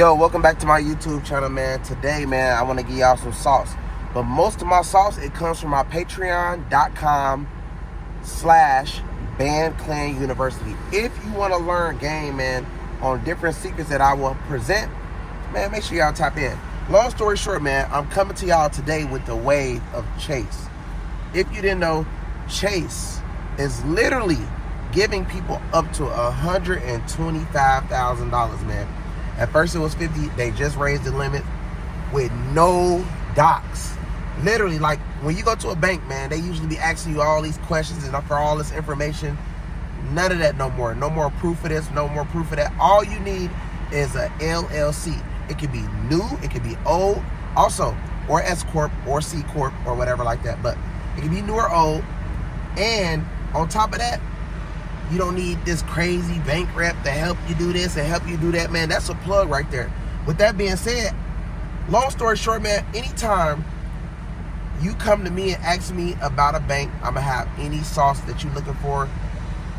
Yo, welcome back to my YouTube channel, man. Today, man, I want to give y'all some sauce. But most of my sauce, it comes from my patreon.com/BandClan University. If you want to learn game, man, on different secrets that I will present, man, make sure y'all tap in. Long story short, man, I'm coming to y'all today with the wave of Chase. If you didn't know, Chase is literally giving people up to $125,000, man. At first it was 50, they just raised the limit with no docs. Literally, like when you go to a bank, man, they usually be asking you all these questions and for all this information. None of that no more. No more proof of this, no more proof of that. All you need is a LLC. It could be new, it could be old, also, or S Corp or C Corp or whatever like that. But it can be new or old. And on top of that, you don't need this crazy bank rep to help you do this and help you do that, man. That's a plug right there. With that being said, long story short, man, anytime you come to me and ask me about a bank, I'm going to have any sauce that you're looking for.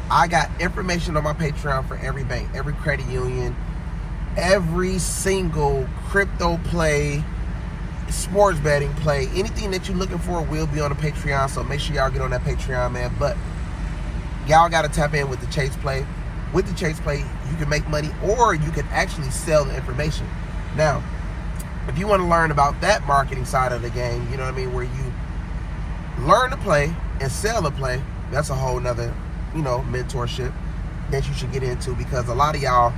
I got information on my Patreon for every bank, every credit union, every single crypto play, sports betting play. Anything that you're looking for will be on the Patreon, so make sure y'all get on that Patreon, man. But y'all got to tap in with the Chase play. With the Chase play, you can make money or you can actually sell the information. Now, if you want to learn about that marketing side of the game, you know what I mean, where you learn to play and sell the play, that's a whole nother, mentorship that you should get into, because a lot of y'all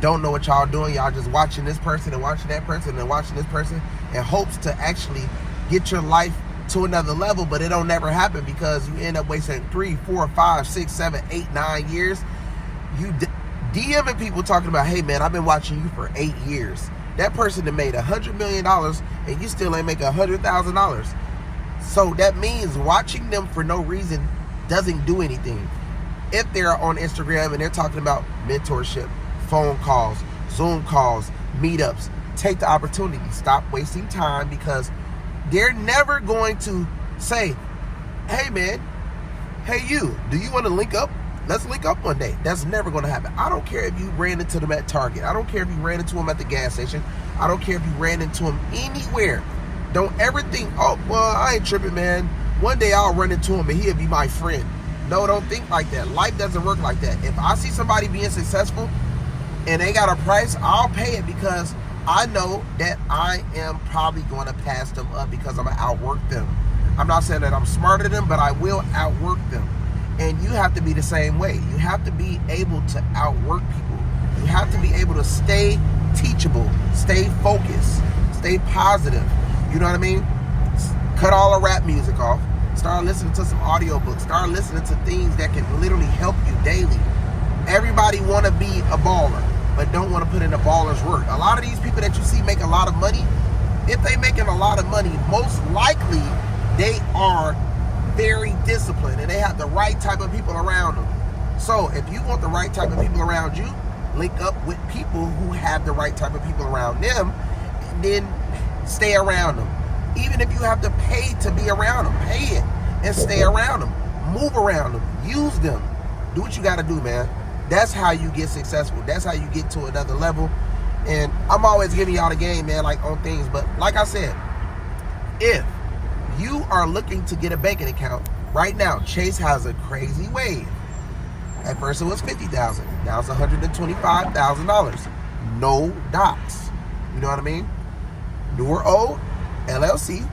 don't know what y'all doing. Y'all just watching this person and watching that person and watching this person in hopes to actually get your life to another level, but it don't never happen because you end up wasting 3, 4, 5, 6, 7, 8, 9 years. You DMing people talking about, hey man, I've been watching you for 8 years. That person that made $100 million and you still ain't making $100,000. So that means watching them for no reason doesn't do anything. If they're on Instagram and they're talking about mentorship, phone calls, Zoom calls, meetups, take the opportunity. Stop wasting time, because they're never going to say, hey man, hey you, do you want to link up? Let's link up one day. That's never going to happen. I don't care if you ran into them at Target. I don't care if you ran into them at the gas station. I don't care if you ran into them anywhere. Don't ever think, oh, well, I ain't tripping, man. One day I'll run into him and he'll be my friend. No, don't think like that. Life doesn't work like that. If I see somebody being successful and they got a price, I'll pay it, because I know that I am probably going to pass them up because I'm going to outwork them. I'm not saying that I'm smarter than them, but I will outwork them. And you have to be the same way. You have to be able to outwork people. You have to be able to stay teachable, stay focused, stay positive. You know what I mean? Cut all the rap music off. Start listening to some audiobooks. Start listening to things that can literally help you daily. Everybody want to be a baller, but don't want to put in a baller's work. A lot of these people that you see make a lot of money, if they making a lot of money, most likely they are very disciplined and they have the right type of people around them. So if you want the right type of people around you, link up with people who have the right type of people around them, and then stay around them. Even if you have to pay to be around them, pay it and stay around them. Move around them. Use them. Do what you got to do, man. That's how you get successful. That's how you get to another level. And I'm always giving y'all the game, man, like on things. But like I said, if you are looking to get a banking account right now, Chase has a crazy wave. At first it was $50,000. Now it's $125,000. No docs. You know what I mean? New or old, LLC,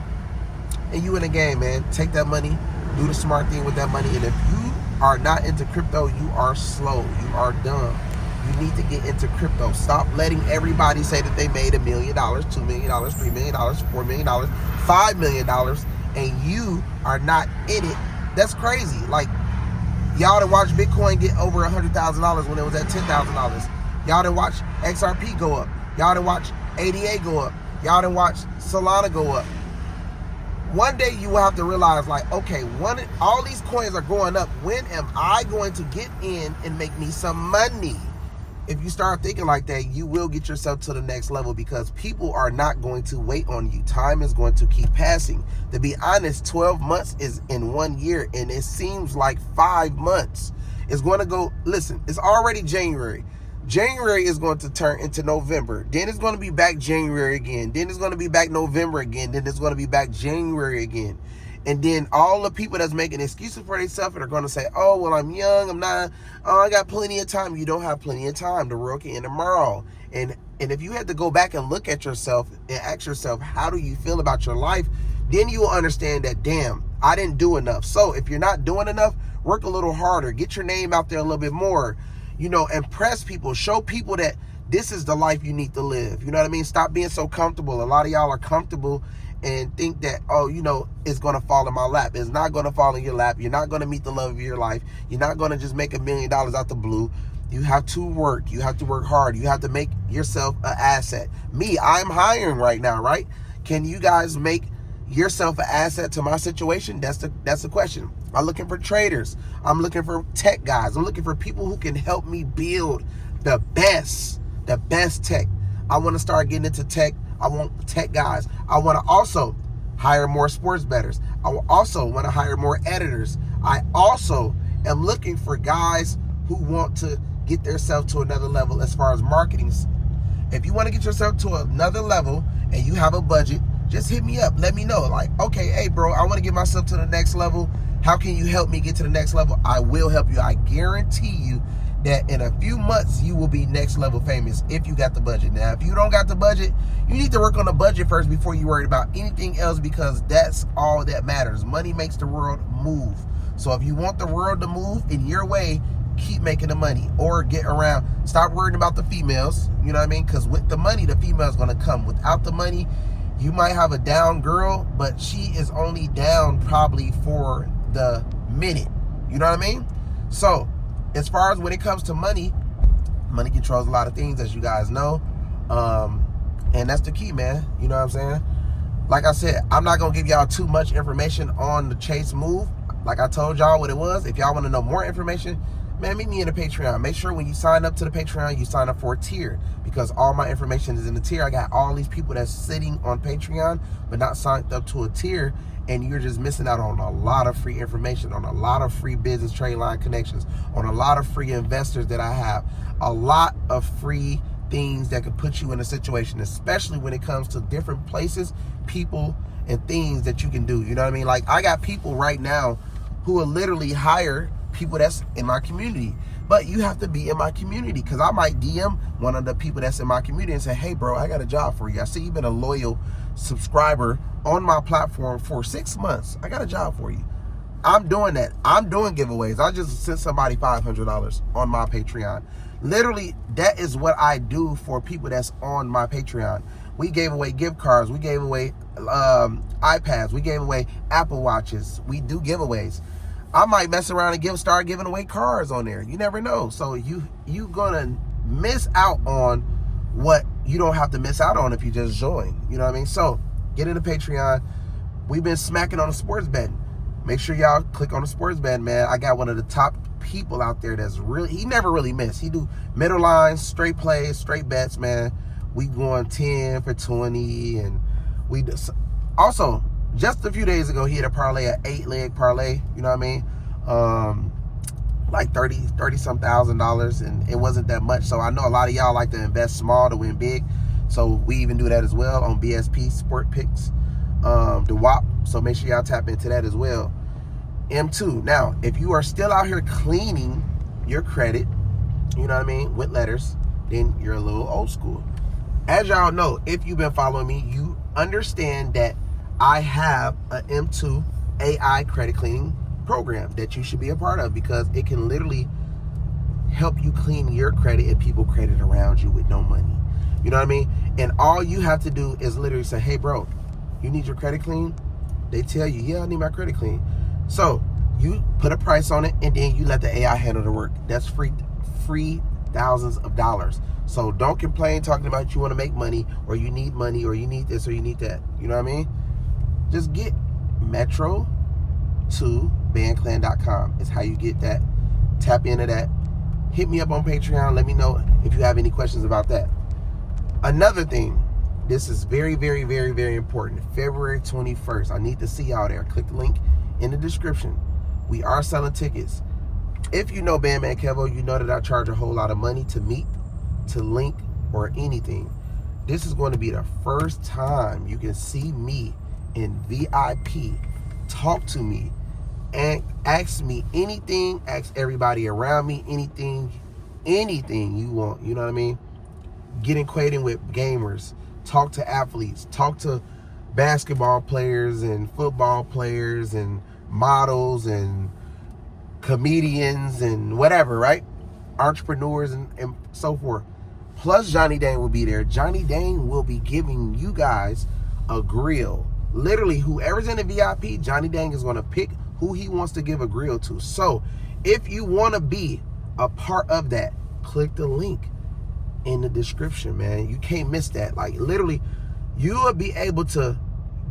and you in the game, man. Take that money, do the smart thing with that money. And if you are not into crypto, you are slow. You are dumb. You need to get into crypto. Stop letting everybody say that they made $1 million, $2 million, $3 million, $4 million, $5 million, and you are not in it. That's crazy. Like, y'all done watch Bitcoin get over $100,000 when it was at $10,000. Y'all done watch XRP go up. Y'all done watch ADA go up. Y'all done watch Solana go up. One day you will have to realize, like, okay, all these coins are going up. When am I going to get in and make me some money? If you start thinking like that, you will get yourself to the next level, because people are not going to wait on you. Time is going to keep passing. To be honest, 12 months is in 1 year, and it seems like 5 months. It's going to go, listen, it's already January. January is going to turn into November. Then it's going to be back January again. Then it's going to be back November again. Then it's going to be back January again. And then all the people that's making excuses for themselves are going to say, oh, well, I'm young. I'm not, oh, I got plenty of time. You don't have plenty of time. The world can end tomorrow. And if you had to go back and look at yourself and ask yourself, how do you feel about your life? Then you will understand that, damn, I didn't do enough. So if you're not doing enough, work a little harder. Get your name out there a little bit more. You know, impress people. Show people that this is the life you need to live. You know what I mean? Stop being so comfortable. A lot of y'all are comfortable and think that, oh, you know, it's going to fall in my lap. It's not going to fall in your lap. You're not going to meet the love of your life. You're not going to just make $1 million out the blue. You have to work. You have to work hard. You have to make yourself an asset. Me, I'm hiring right now, right? Can you guys make yourself an asset to my situation? That's the question. I'm looking for traders. I'm looking for tech guys. I'm looking for people who can help me build the best tech. I want to start getting into tech. I want tech guys. I want to also hire more sports bettors. I also want to hire more editors. I also am looking for guys who want to get themselves to another level as far as marketing. If you want to get yourself to another level and you have a budget, just hit me up. Let me know. Like, okay, hey, bro, I want to get myself to the next level. How can you help me get to the next level? I will help you. I guarantee you that in a few months, you will be next level famous if you got the budget. Now, if you don't got the budget, you need to work on the budget first before you worry about anything else, because that's all that matters. Money makes the world move. So if you want the world to move in your way, keep making the money or get around. Stop worrying about the females. You know what I mean? Because with the money, the female is going to come. Without the money, you might have a down girl, but she is only down probably for the minute. You know what I mean? So as far as when it comes to money, money controls a lot of things, as you guys know. And that's the key, man. You know what I'm saying? Like I said, I'm not going to give y'all too much information on the Chase move. Like I told y'all what it was. If y'all want to know more information, man, meet me in the Patreon. Make sure when you sign up to the Patreon, you sign up for a tier, because all my information is in the tier. I got all these people that's sitting on Patreon but not signed up to a tier, and you're just missing out on a lot of free information, on a lot of free business trade line connections, on a lot of free investors that I have, a lot of free things that could put you in a situation, especially when it comes to different places, people, and things that you can do. You know what I mean? Like, I got people right now who will literally hire people that's in my community. But you have to be in my community, because I might DM one of the people that's in my community and say, hey, bro, I got a job for you. I see you've been a loyal subscriber on my platform for 6 months. I got a job for you. I'm doing that. I'm doing giveaways. I just sent somebody $500 on my Patreon. Literally, that is what I do for people that's on my Patreon. We gave away gift cards. We gave away iPads. We gave away Apple Watches. We do giveaways. I might mess around and start giving away cars on there. You never know. So you gonna miss out on what you don't have to miss out on if you just join. You know what I mean? So get into Patreon. We've been smacking on the sports betting. Make sure y'all click on the sports betting, man. I got one of the top people out there that's really, he never really miss. He do middle lines, straight plays, straight bets, man. We going 10 for 20, and we also, just a few days ago, he had a parlay, an 8-leg parlay, you know what I mean? Like $30-some thousand, and it wasn't that much. So I know a lot of y'all like to invest small to win big. So we even do that as well on BSP Sport Picks, the WAP. So make sure y'all tap into that as well. M2. Now, if you are still out here cleaning your credit, you know what I mean, with letters, then you're a little old school. As y'all know, if you've been following me, you understand that I have an M2 AI credit cleaning program that you should be a part of, because it can literally help you clean your credit and people credit around you with no money. You know what I mean? And all you have to do is literally say, hey, bro, you need your credit clean? They tell you, yeah, I need my credit clean. So you put a price on it, and then you let the AI handle the work. That's free thousands of dollars. So don't complain talking about you want to make money, or you need money, or you need this, or you need that. You know what I mean? Just get Metro to bandclan.com. It's how you get that. Tap into that. Hit me up on Patreon. Let me know if you have any questions about that. Another thing, this is very, very, very, very important. February 21st. I need to see y'all there. Click the link in the description. We are selling tickets. If you know BANDMAN KEVO, you know that I charge a whole lot of money to meet to link or anything. This is going to be the first time you can see me in VIP, talk to me, and ask me anything, ask everybody around me anything you want, you know what I mean? Get acquainted with gamers, talk to athletes, talk to basketball players and football players and models and comedians and whatever, right? Entrepreneurs and so forth. Plus Johnny Dang will be there. Johnny Dang will be giving you guys a grill. Literally, whoever's in the VIP, Johnny Dang is going to pick who he wants to give a grill to. So if you want to be a part of that, click the link in the description, man. You can't miss that. Like, literally, you will be able to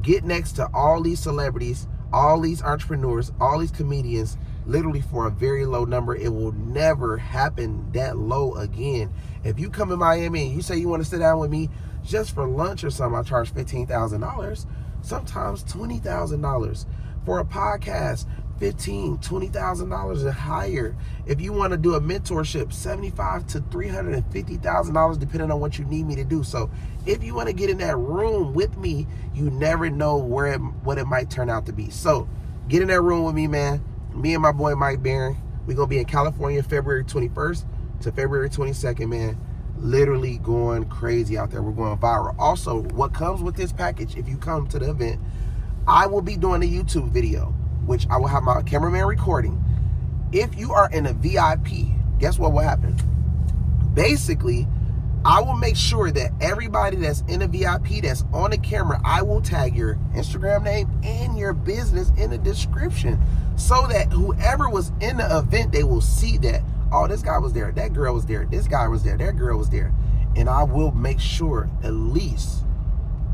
get next to all these celebrities, all these entrepreneurs, all these comedians, literally for a very low number. It will never happen that low again. If you come in Miami and you say you want to sit down with me just for lunch or something, I charge $15,000, sometimes $20,000. For a podcast, $15,000, $20,000 and higher. If you want to do a mentorship, $75,000 to $350,000, depending on what you need me to do. So if you want to get in that room with me, you never know what it might turn out to be. So get in that room with me, man. Me and my boy Mike Barron. We're going to be in California February 21st to February 22nd, man. Literally going crazy out there. We're going viral. Also, what comes with this package, if you come to the event, I will be doing a YouTube video, which I will have my cameraman recording. If you are in a VIP, guess what will happen? Basically, I will make sure that everybody that's in a VIP that's on the camera, I will tag your Instagram name and your business in the description so that whoever was in the event, they will see that, oh, this guy was there, that girl was there, this guy was there, that girl was there. And I will make sure at least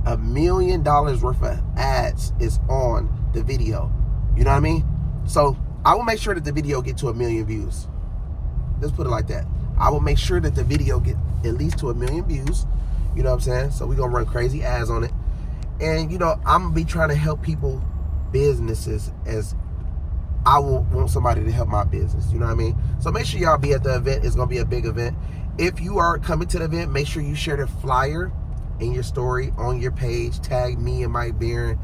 $1 million worth of ads is on the video. You know what I mean? So I will make sure that the video get to 1 million views. Let's put it like that. I will make sure that the video get at least to 1 million views. You know what I'm saying? So we're going to run crazy ads on it. And, you know, I'm going to be trying to help people, businesses, as I will want somebody to help my business. You know what I mean? So make sure y'all be at the event. It's going to be a big event. If you are coming to the event, make sure you share the flyer in your story on your page. Tag me and Mike Barron.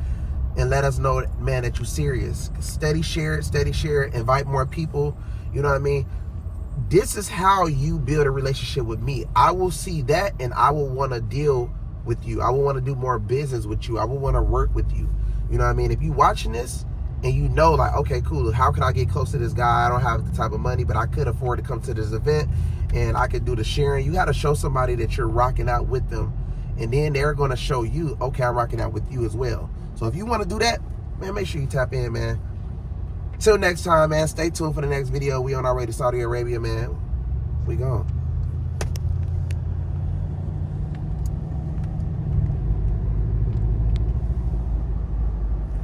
And let us know, man, that you're serious. Steady share it, invite more people. You know what I mean? This is how you build a relationship with me. I will see that and I will want to deal with you. I will want to do more business with you. I will want to work with you. You know what I mean? If you watching this and you know, like, okay, cool, how can I get close to this guy? I don't have the type of money, but I could afford to come to this event and I could do the sharing. You got to show somebody that you're rocking out with them. And then they're going to show you, okay, I'm rocking out with you as well. So if you want to do that, man, make sure you tap in, man. Till next time, man, stay tuned for the next video. We on our way to Saudi Arabia, man. We gone.